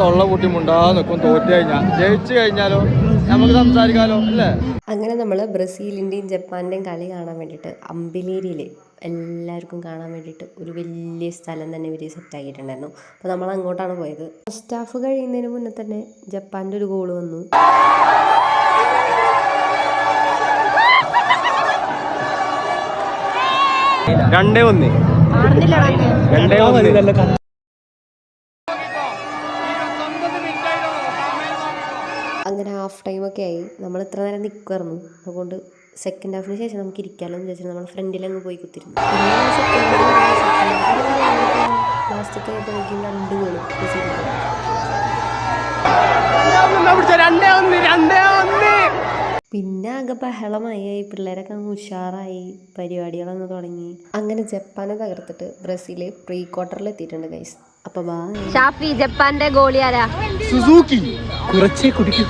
തൊള്ള കൂട്ടി മുണ്ടാതെ നിൽക്കും. തോറ്റു കഴിഞ്ഞാൽ ജയിച്ചു കഴിഞ്ഞാലോ നമുക്ക് സംസാരിക്കാലോ അല്ലേ. അങ്ങനെ നമ്മൾ ബ്രസീലിൻ്റെയും ജപ്പാൻ്റെയും കളി കാണാൻ വേണ്ടിയിട്ട് അമ്പിലേരിയിൽ എല്ലാവർക്കും കാണാൻ വേണ്ടിയിട്ട് ഒരു വലിയ സ്ഥലം തന്നെ ഇവർ സെറ്റാക്കിയിട്ടുണ്ടായിരുന്നു. അപ്പോൾ നമ്മൾ അങ്ങോട്ടാണ് പോയത്. ഫസ്റ്റ് ഹാഫ് കഴിയുന്നതിന് മുന്നേ തന്നെ ജപ്പാൻ്റെ ഒരു ഗോൾ വന്നു. രണ്ടേ ഒന്ന് അങ്ങനെ ഹാഫ് ടൈമൊക്കെ ആയി. നമ്മൾ ഇത്ര നേരം നിൽക്കുമായിരുന്നു. അതുകൊണ്ട് സെക്കൻഡ് ഹാഫിന് ശേഷം നമുക്ക് ഇരിക്കാമല്ലോ എന്ന് വിചാരിച്ചാൽ നമ്മൾ ഫ്രണ്ടിലങ്ങ് പോയി കുത്തിരുന്നു. ലാസ്റ്റൊക്കെ ആയപ്പോഴേക്കും 2 ഗോൾ. പിന്നെ ആകെ ബഹളമായി. പിള്ളേരൊക്കെ അങ്ങ് ഉഷാറായി. പരിപാടികളൊന്ന് തുടങ്ങി. അങ്ങനെ ജപ്പാനെ തകർത്തിട്ട് ബ്രസീൽ പ്രീ ക്വാർട്ടറിൽ എത്തിയിട്ടുണ്ട് ഗൈസ്. അപ്പൊ ഷാഫി ജപ്പാന്റെ ഗോളി ആരാ? സുസൂക്കി കുറച്ചേ കുടിക്കും.